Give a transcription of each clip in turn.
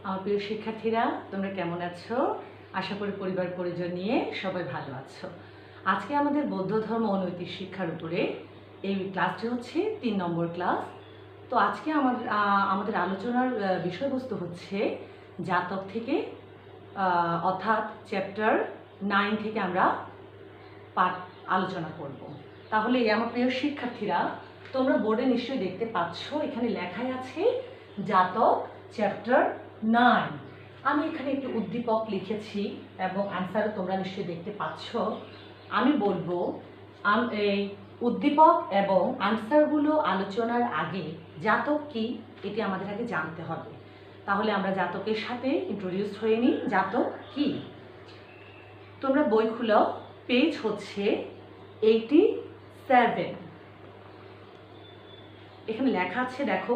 আমার প্রিয় শিক্ষার্থীরা, তোমরা কেমন আছো? আশা করি পরিবার পরিজন নিয়ে সবাই ভালো আছো। আজকে আমাদের বৌদ্ধ ধর্ম ও নৈতিক শিক্ষার উপরে এই ক্লাসটি হচ্ছে 3 নম্বর ক্লাস। তো আজকে আমাদের আলোচনার বিষয়বস্তু হচ্ছে জাতক থেকে, অর্থাৎ চ্যাপ্টার 9 থেকে আমরা পাঠ আলোচনা করব। তাহলে আমার প্রিয় শিক্ষার্থীরা, তোমরা বোর্ডে নিশ্চয়ই দেখতে পাচ্ছ, এখানে লেখাই আছে জাতক চ্যাপ্টার 9। আমি এখানে একটু উদ্দীপক লিখেছি এবং অ্যান্সারও তোমরা নিশ্চয়ই দেখতে পাচ্ছ। আমি বলবো এই উদ্দীপক এবং আনসারগুলো আলোচনার আগে জাতক কি এটি আমাদের আগে জানতে হবে। তাহলে আমরা জাতকের সাথে ইন্ট্রোডিউস হয়ে নিই। জাতক কি? তোমরা বই খুলো, পেজ হচ্ছে 87। এখানে লেখা আছে, দেখো,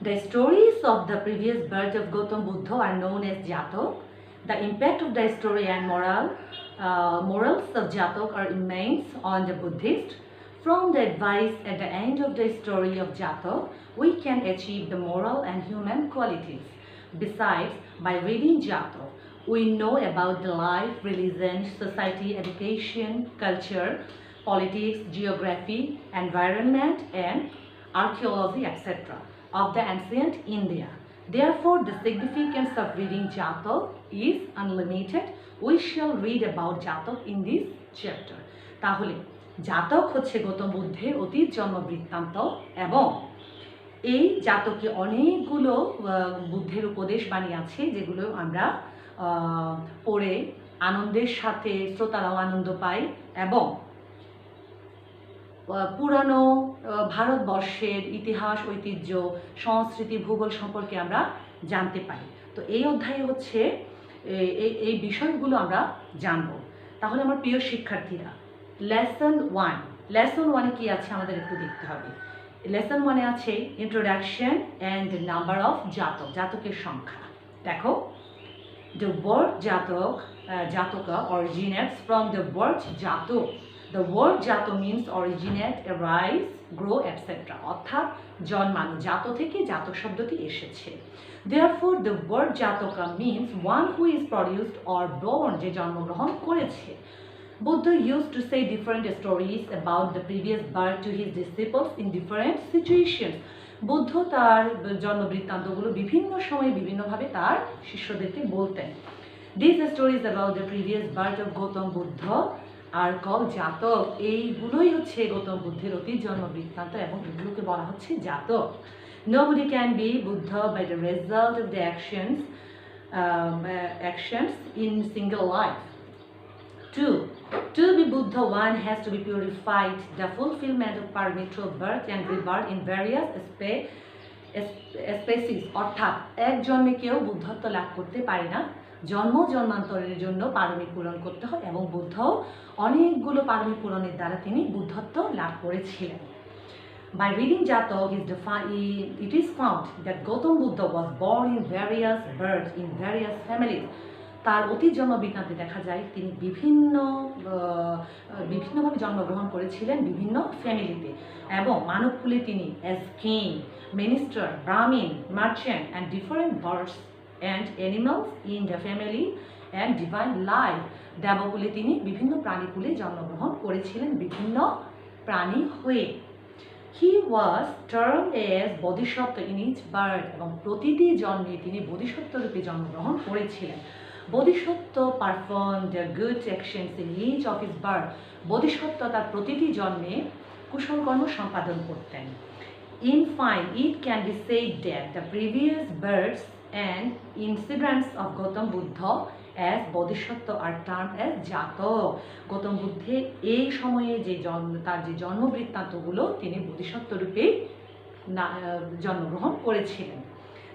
The stories of the previous birth of Gautam Buddha are known as Jatok. The impact of the story and morals of Jatok are immense on the Buddhist. From the advice at the end of the story of Jatok, we can achieve the moral and human qualities. Besides, by reading Jatok, we know about the life, religion, society, education, culture, politics, geography, environment, and archaeology, etc. of the ancient India. Therefore, the significance of reading Jatak is unlimited. We shall read about Jatak in this chapter. তাহলে জাতক হচ্ছে গৌতম বুদ্ধের অতীত জন্ম বৃত্তান্ত এবং এই জাতকে অনেকগুলো বুদ্ধের উপদেশ বাণী আছে, যেগুলো আমরা পড়ে আনন্দের সাথে শ্রোতারাও আনন্দ পায় এবং পুরানো ভারতবর্ষের ইতিহাস, ঐতিহ্য, সংস্কৃতি, ভূগোল সম্পর্কে আমরা জানতে পারি। তো এই অধ্যায়ে হচ্ছে এই বিষয়গুলো আমরা জানব। তাহলে আমার প্রিয় শিক্ষার্থীরা, লেসন 1, লেসন 1-এ কী আছে আমাদের একটু দেখতে হবে। লেসন 1-এ আছে ইন্ট্রোডাকশন অ্যান্ড নাম্বার অফ জাতক, জাতকের সংখ্যা। দেখো, the word jataka originates from the word jato. The word jato means originate, arise, grow, etc. অর্থাৎ জন্মানো, জাত থেকে জাতক শব্দটি এসেছে। Therefore, the word jataka means one who is produced or born, যে জন্মগ্রহণ করেছে। Buddha used to say different stories about the previous birth to his disciples in different situations. Buddha তার জন্মবৃত্তান্তগুলো বিভিন্ন সময়ে বিভিন্নভাবে তার শিষ্যদেরকে বলতেন। These stories about the previous birth of Gautam Buddha are called জাতক। এইগুলোই হচ্ছে গৌতম বুদ্ধের অতীত জন্ম বৃত্তান্ত এবং এগুলোকে বলা হচ্ছে জাতক। Nobody can be Buddha by the result of the actions in single life. 2. To be Buddha, one has to be purified. The fulfillment of parameter of birth and rebirth in various species. অর্থাৎ এক জন্মে কেউ বুদ্ধত্ব লাভ করতে পারে না, জন্ম জন্মান্তরের জন্য পারমিক পূরণ করতে হয় এবং বুদ্ধ অনেকগুলো পারমিক পূরণের দ্বারা তিনি বুদ্ধত্ব লাভ করেছিলেন। By reading Jatak, it is found that Gautam Buddha was born in various births in various families. তার অতীত জন্ম বৃত্তান্তে দেখা যায় তিনি বিভিন্নভাবে জন্মগ্রহণ করেছিলেন বিভিন্ন ফ্যামিলিতে এবং মানবকুলে তিনি as king, minister, Brahmin, merchant and different birds and animals in the family and divine life. দেবকুলে তিনি বিভিন্ন প্রাণীকুলে জন্মগ্রহণ করেছিলেন, বিভিন্ন প্রাণী হয়ে। He was termed as Bodhisattva in each birth, এবং প্রতিটি জন্মে তিনি বোধিসত্ত্ব রূপে জন্মগ্রহণ করেছিলেন। বোধিসত্ত্ব performed the good actions in each of his birth. বোধিসত্ত্ব তার প্রতিটি জন্মে কুশল কর্ম সম্পাদন করতেন। In fine, it can be said that the previous births and incidents of Gautam Buddha as Bodhisattva are termed as জাতক। গৌতম বুদ্ধের এই সময়ে তার যে জন্মবৃত্তান্তগুলো তিনি বোধিসত্ত্ব রূপে জন্মগ্রহণ করেছিলেন।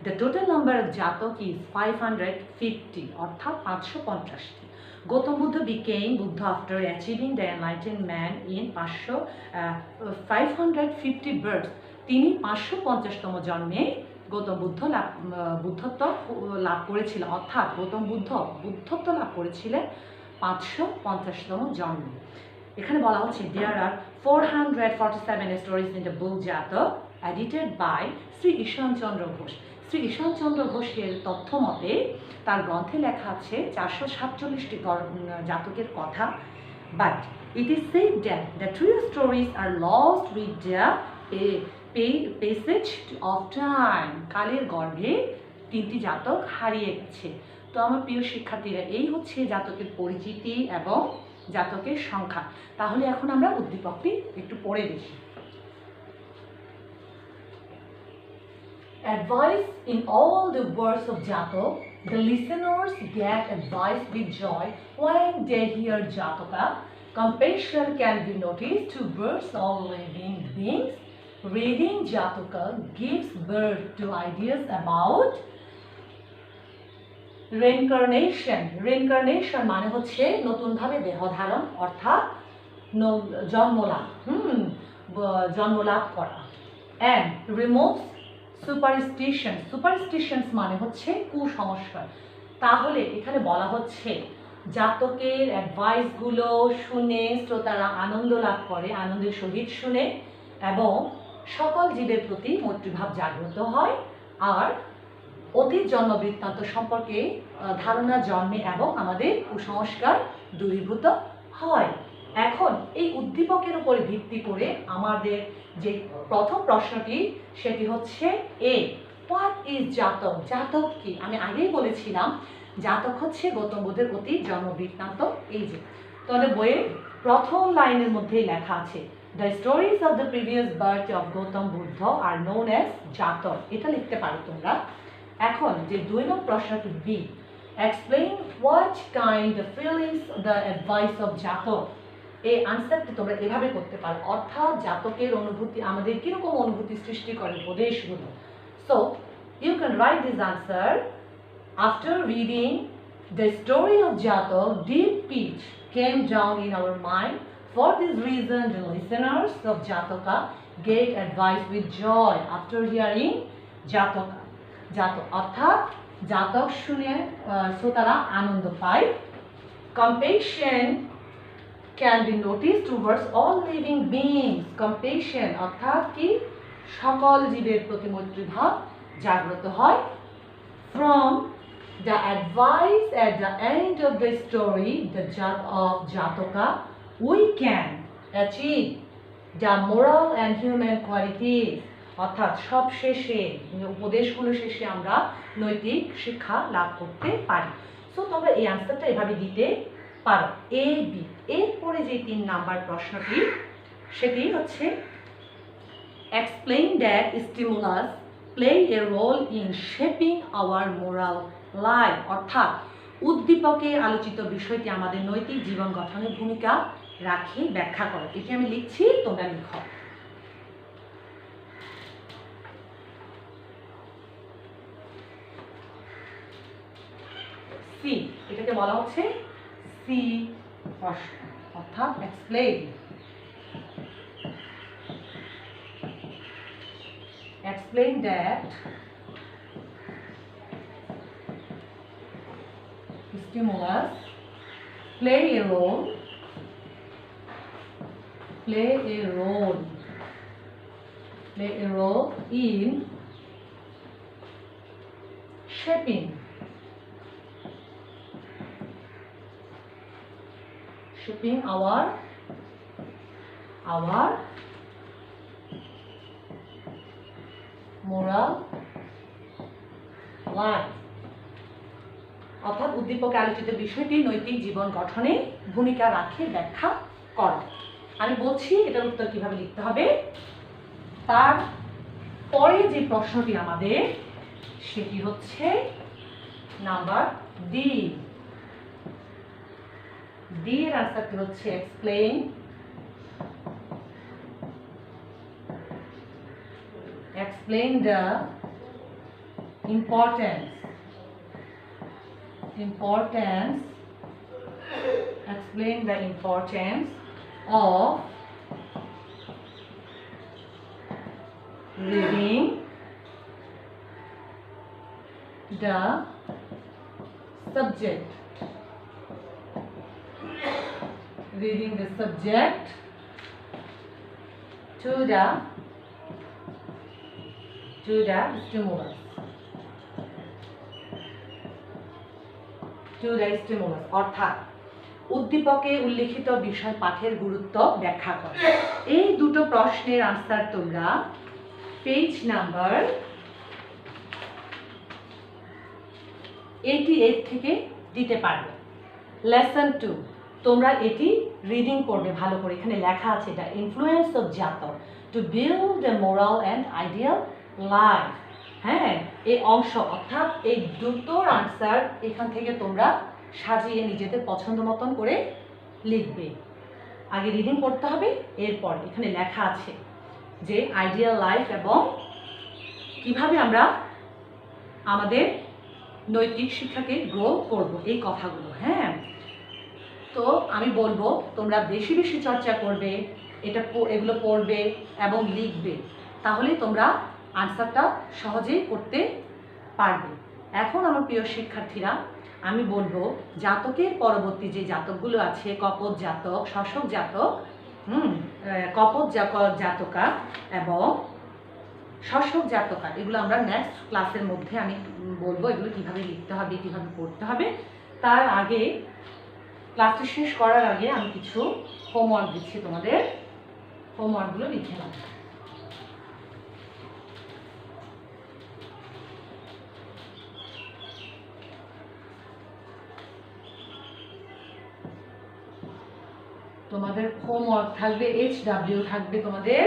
The total number of Jatak is 550, অর্থাৎ 550টি। Gautam Buddha became Buddha after achieving the enlightened man in 550 births. তিনি 550তম জন্মে গৌতম বুদ্ধত্ব লাভ করেছিলেন, অর্থাৎ গৌতম বুদ্ধত্ব লাভ করেছিলেন 550তম জন্মে। এখানে বলা হচ্ছে there are 447 stories in the book Jatak edited by Sri Ishan Chandra Ghosh. Shri Ishwarchandra ঘোষের তথ্য মতে তার গ্রন্থে লেখা আছে 447টি জাতকের কথা, but it is said that the true stories are lost with the passage of time. কালের গর্ভে 3টি জাতক হারিয়ে গেছে। তো আমার প্রিয় শিক্ষার্থীরা, এই হচ্ছে জাতকের পরিচিতি এবং জাতকের সংখ্যা। তাহলে এখন আমরা উদ্দীপকটি একটু পড়ে দেখি। Advice in all the words of Jatok, the listeners get advice with joy when they hear Jataka. Compassion can be noticed towards all living beings. Reading Jataka gives birth to ideas about reincarnation মানে হচ্ছে নতুনভাবে দেহ ধারণ, অর্থাৎ জন্মলাভ করা। and removes superstitions মানে হচ্ছে কুসংস্কার। তাহলে এখানে বলা হচ্ছে জাতকের অ্যাডভাইসগুলো শুনে শ্রোতারা আনন্দ লাভ করে, আনন্দের সহিত শুনে, এবং সকল জীবের প্রতি মৈত্রীভাব জাগ্রত হয়, আর অতীত জন্ম বৃত্তান্ত সম্পর্কে ধারণা জন্মে এবং আমাদের কুসংস্কার দূরীভূত হয়। এখন এই উদ্দীপকের উপরে ভিত্তি করে আমাদের যে প্রথম প্রশ্নটি সেটি হচ্ছে এ, হোয়াট ইজ জাতক? জাতক কি? আমি আগেই বলেছিলাম জাতক হচ্ছে গৌতম বুদ্ধের অতীত জন্ম বৃত্তান্ত। এই যে তাহলে বইয়ের প্রথম লাইনের মধ্যেই লেখা আছে the stories of the previous birth of Gautam Buddha are known as জাতক। এটা লিখতে পারো তোমরা। এখন যে 2 নং প্রশ্নটি B, explain what kind of feelings the advice of জাতক। এই আনসারটি তোমরা এভাবে করতে পারো, অর্থাৎ জাতকের অনুভূতি আমাদের কিরকম অনুভূতি সৃষ্টি করে উপদেশগুলো। So you can write this answer. After reading the story of Jataka, deep peace came down in our mind. For this reason the listeners of Jataka get advice with joy after hearing Jataka অর্থাৎ জাতক শুনে শ্রোতারা আনন্দ পায়। কম্পেশন can be noticed towards all living beings. Compassion অর্থাৎ কি সকল জীবের প্রতি মৈত্রীভাব জাগ্রত হয়। From the advice at the end of the story, the of Jataka, we can achieve the moral and human qualities. অর্থাৎ সব শেষে উপদেশগুলো শেষে আমরা নৈতিক শিক্ষা লাভ করতে পারি। সো তোমরা এই আনসারটা এভাবে দিতে পারো। A B. এরপরে যে 3 নাম্বার প্রশ্নটি সেটি হচ্ছে explain that stimulus play a role in shaping our moral life. অর্থাৎ উদ্দীপকে আলোচিত বিষয়টি আমাদের নৈতিক জীবন গঠনের ভূমিকা রাখে, ব্যাখ্যা করো। এটি আমি লিখছি, তোমরা লিখো। সি, এটাকে বলা হচ্ছে সি প্রশ্ন, অর্থাৎ explain that stimulus play a role in shaping our moral life। অর্থাৎ উদ্দীপকে আলোচিত বিষয়টি নৈতিক জীবন গঠনে ভূমিকা রাখে, ব্যাখ্যা করো। আমি বলছি এটার উত্তর কিভাবে লিখতে হবে। তার পরে যে প্রশ্নটি আমাদের সেটি হচ্ছে নাম্বার ডি। ডি এর আনসারটি হচ্ছে explain the importance of reading the subject to the stimulus। To the stimulus, অর্থাৎ উদ্দীপকে উল্লিখিত বিষয় পাঠের গুরুত্ব ব্যাখ্যা করো। এই দুটো প্রশ্নের আনসার তোমরা পেজ নাম্বার 88 থেকে দিতে পারবে। লেসন 2 তোমরা এটি রিডিং করবে ভালো করে। এখানে লেখা আছে দ্য ইনফ্লুয়েন্স অফ জাতক to build a moral and ideal life. হ্যাঁ, এই অংশ অর্থাৎ এই দুটোর আনসার এখান থেকে তোমরা সাজিয়ে নিজেদের পছন্দ মতন করে লিখবে। আগে রিডিং করতে হবে, এরপর এখানে লেখা আছে যে আইডিয়াল লাইফ এবং কিভাবে আমরা আমাদের নৈতিক শিক্ষাকে গ্রো করব, এই কথাগুলো। হ্যাঁ, তো আমি বলবো তোমরা বেশি বেশি চর্চা করবে, এগুলো পড়বে এবং লিখবে, তাহলে তোমরা আনসারটা সহজেই করতে পারবে। এখন আমার প্রিয় শিক্ষার্থীরা, আমি বলবো জাতকের পরবর্তী যে জাতকগুলো আছে, কপোত জাতক, শশক জাতক, কপোত জাতকা এবং শশক জাতকা, এগুলো আমরা নেক্সট ক্লাসের মধ্যে আমি বলবো এগুলো কিভাবে লিখতে হবে, কিভাবে পড়তে হবে। তার আগে, ক্লাসটি শেষ করার আগে আমি কিছু হোমওয়ার্ক দিচ্ছি তোমাদের, হোমওয়ার্কগুলো লিখে নাও। তোমাদের হোমওয়ার্ক থাকবে, HW থাকবে তোমাদের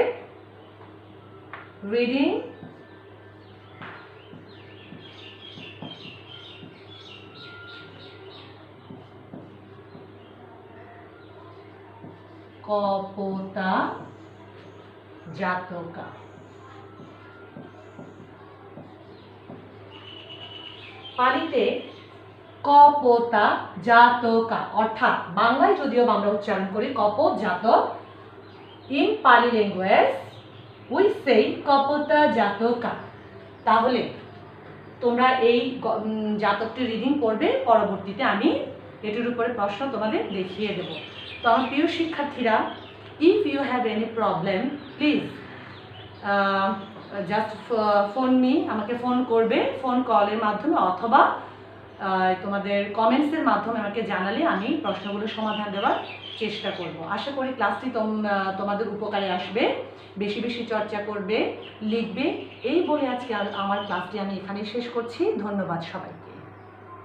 রিডিং, কপোতা জাতকা, পালিতে কপোতা জাতকা, অর্থাৎ বাংলায় যদিও আমরা উচ্চারণ করি কপোত জাতক, ইন পালি ল্যাঙ্গুয়েজ উই সে কপোতা জাতকা। তাহলে তোমরা এই জাতকটি রিডিং করবে, পরবর্তীতে আমি এটির উপরে প্রশ্ন তোমাদের দেখিয়ে দেব। তো আমার প্রিয় শিক্ষার্থীরা, if you have any problem please just phone me, আমাকে ফোন করবে, ফোন কলের মাধ্যমে অথবা তোমাদের কমেন্টসের মাধ্যমে আমাকে জানালে আমি প্রশ্নগুলোর সমাধান দেওয়ার চেষ্টা করব। আশা করি ক্লাসটি তোমাদের উপকারে আসবে। বেশি বেশি চর্চা করবে, লিখবে। এই বলে আজকে আমার ক্লাসটি আমি এখানেই শেষ করছি। ধন্যবাদ সবাই।